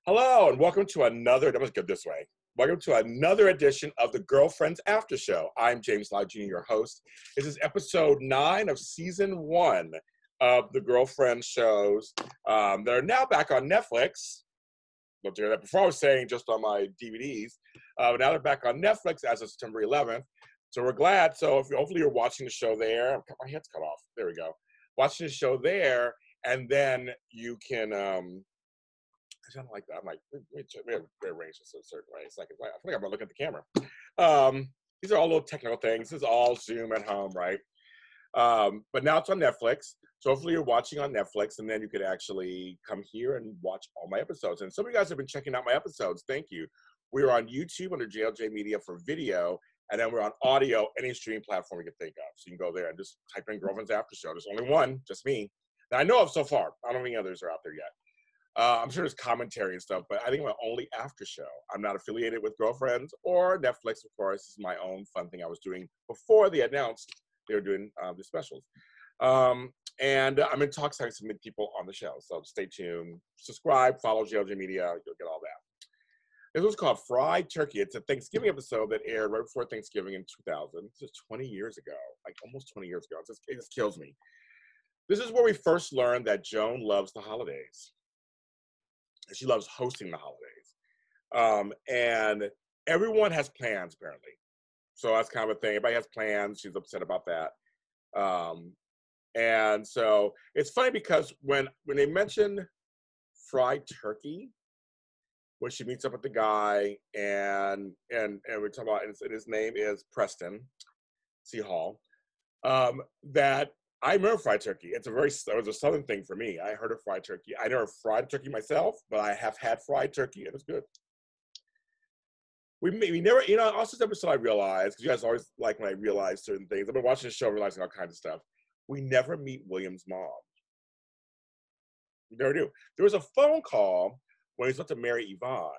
Hello, and welcome to another, that was good this way. Welcome to another edition of the Girlfriends Aftershow. I'm Lott Jr, your host. This is episode 9 of season 1 of the Girlfriend shows. They're now back on Netflix. Don't hear that before. I was saying just on my DVDs. But now they're back on Netflix as of September 11th. So we're glad. So hopefully you're watching the show there. My head's cut off. There we go. Watching the show there, and then you can... I don't like that. I'm like, we have rearranged this a certain way. It's like, I feel like I'm not looking at the camera. These are all little technical things. This is all Zoom at home, right? But now it's on Netflix. So hopefully you're watching on Netflix, and then you could actually come here and watch all my episodes. And some of you guys have been checking out my episodes. Thank you. We're on YouTube under JLJ Media for video, and then we're on audio, any streaming platform you can think of. So you can go there and just type in Girlfriends After Show. There's only one, just me, that I know of so far. I don't think others are out there yet. I'm sure there's commentary and stuff, but I think I'm only after show. I'm not affiliated with Girlfriends or Netflix, of course. This is my own fun thing I was doing before they announced they were doing the specials. And I'm in talks having some people on the show, so stay tuned. Subscribe, follow JLJ Media, you'll get all that. This was called Fried Turkey. It's a Thanksgiving episode that aired right before Thanksgiving in 2000. This is 20 years ago, like almost 20 years ago. It just kills me. This is where we first learned that Joan loves the holidays. She loves hosting the holidays. And everyone has plans, apparently. So that's kind of a thing. Everybody has plans. She's upset about that. And so it's funny because when they mention fried turkey, when she meets up with the guy and we talk about, and his name is Preston C. Hall, that I remember fried turkey. It was a Southern thing for me. I heard of fried turkey. I never fried turkey myself, but I have had fried turkey. It was good. We never, also this episode I realized, because you guys always like when I realize certain things. I've been watching the show, realizing all kinds of stuff. We never meet William's mom. We never do. There was a phone call when he was about to marry Yvonne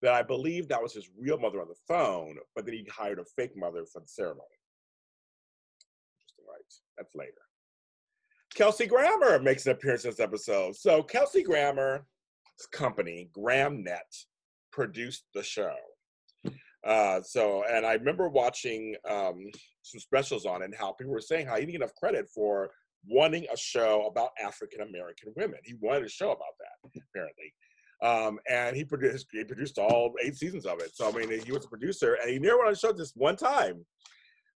that I believe that was his real mother on the phone, but then he hired a fake mother for the ceremony. Right, that's later. Kelsey Grammer makes an appearance in this episode. So Kelsey Grammer's company, GramNet, produced the show. And I remember watching some specials on it and how people were saying how he didn't get enough credit for wanting a show about African-American women. He wanted a show about that, apparently. And he produced all 8 seasons of it. So, I mean, he was a producer, and he never went on the show just one time.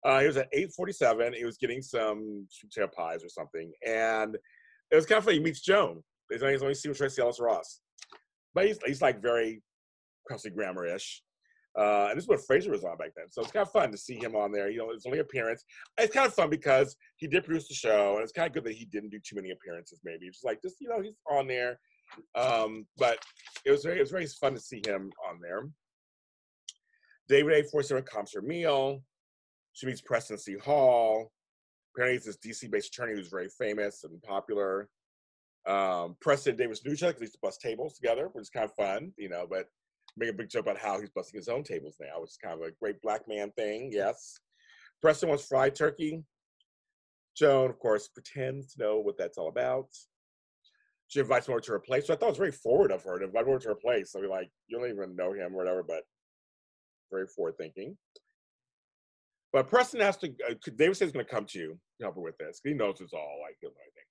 He was at 8:47. He was getting some sweet potato pies or something. And it was kind of funny. He meets Joan. He's only seen Tracy Ellis Ross. But he's like very Kelsey Grammer-ish. And this is what Fraser was on back then. So it's kind of fun to see him on there. It's only appearance. It's kind of fun because he did produce the show. And it's kind of good that he didn't do too many appearances, maybe. It's just like, he's on there. But it was very fun to see him on there. David 847 comes her meal. She meets Preston C. Hall. Apparently, he's this DC-based attorney who's very famous and popular. Preston and Davis knew each other because they used to bust tables together, which is kind of fun, but make a big joke about how he's busting his own tables now, which is kind of a great black man thing, yes. Preston wants fried turkey. Joan, of course, pretends to know what that's all about. She invites him over to her place. So I thought it was very forward of her to invite him over to her place. So like, you don't even know him or whatever, but very forward thinking. But Preston has to, David says he's going to come to you to help her with this. He knows it's all like, everything.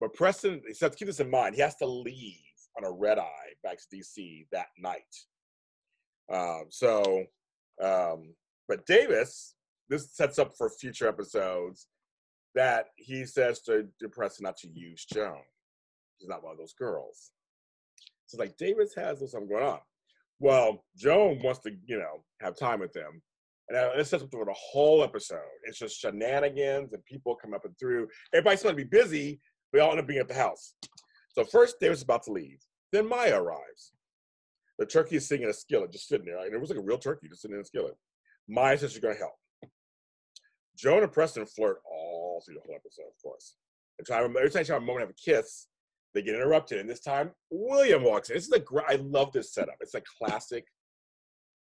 But Preston, he says, keep this in mind. He has to leave on a red eye back to DC that night. But Davis, this sets up for future episodes that he says to Preston not to use Joan. She's not one of those girls. So like, Davis has something going on. Well, Joan wants to, have time with him. And it sets up for the whole episode. It's just shenanigans and people come up and through. Everybody's going to be busy, but they all end up being at the house. So first, David's about to leave. Then Maya arrives. The turkey is sitting in a skillet, just sitting there. And it was like a real turkey just sitting in a skillet. Maya says she's going to help. Joan and Preston flirt all through the whole episode, of course. Every time they have a moment of a kiss, they get interrupted. And this time, William walks in. I love this setup. It's a classic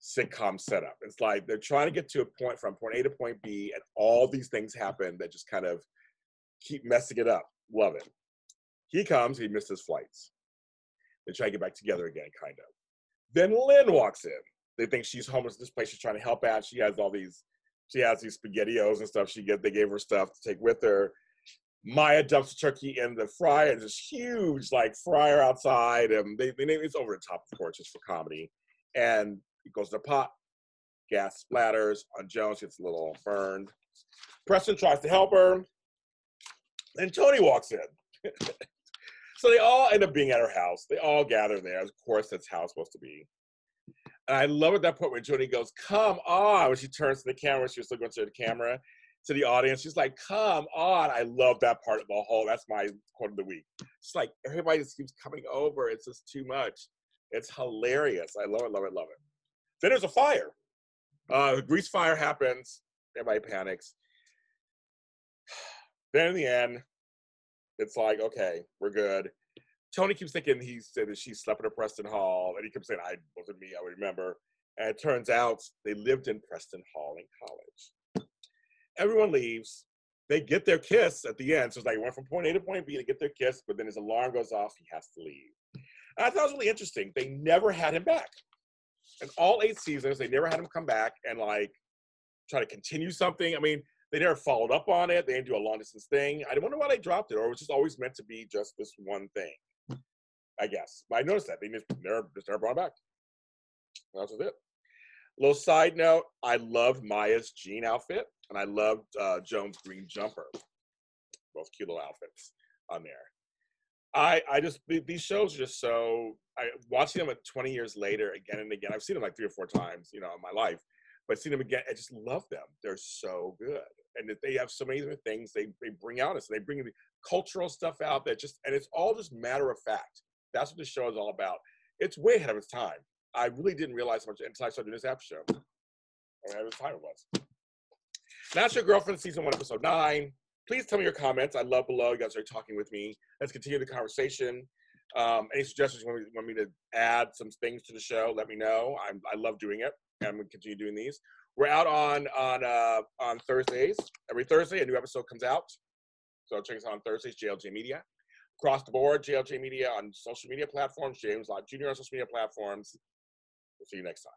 sitcom setup. It's like they're trying to get to a point from point A to point B, and all these things happen that just kind of keep messing it up. Love it. He comes, he missed his flights. They try to get back together again, kind of. Then Lynn walks in. They think she's homeless at this place she's trying to help out. She has these SpaghettiOs and stuff they gave her stuff to take with her. Maya dumps the turkey in the fryer. There's this huge like fryer outside, and they name it's over the top, of course, just for comedy. And it goes to the pot. Gas splatters on Jones, gets a little burned. Preston tries to help her, and Tony walks in. So they all end up being at her house. They all gather there. Of course, that's how it's supposed to be. And I love at that point when Tony goes, "Come on," when she turns to the camera. She was still going to the camera. To the audience, she's like, "Come on." I love that part of the whole, that's my quote of the week. It's like, everybody just keeps coming over. It's just too much. It's hilarious. I love it, love it, love it. Then there's a fire. The grease fire happens. Everybody panics. Then in the end, it's like, okay, we're good. Tony keeps thinking he said that she slept in a Preston Hall, and he kept saying, "I wasn't me, I would remember." And it turns out they lived in Preston Hall in college. Everyone leaves. They get their kiss at the end. So it's like, went from point A to point B to get their kiss, but then his alarm goes off, he has to leave. And I thought it was really interesting. They never had him back. In all 8 seasons, they never had him come back and like try to continue something. I mean, they never followed up on it. They didn't do a long distance thing. I wonder why they dropped it, or it was just always meant to be just this one thing, I guess. But I noticed that. They just never brought it back. That was it. Little side note, I loved Maya's jean outfit, and I loved Joan's green jumper. Both cute little outfits on there. These shows are just so, watching them 20 years later, again and again, I've seen them like 3 or 4 times, in my life, but seeing them again, I just love them. They're so good. And they have so many different things they bring out. So they bring the cultural stuff out and it's all just matter of fact. That's what the show is all about. It's way ahead of its time. I really didn't realize much until I started doing this after show. How ahead of its time it was. That's Your Girlfriend, Season 1, Episode 9. Please tell me your comments. I'd love below. You guys are talking with me. Let's continue the conversation. Any suggestions you want me to add some things to the show, let me know. I love doing it, and I'm going to continue doing these. We're out on Thursdays. Every Thursday, a new episode comes out. So check us out on Thursdays, JLJ Media. Across the board, JLJ Media on social media platforms, James Lott Jr. on social media platforms. We'll see you next time.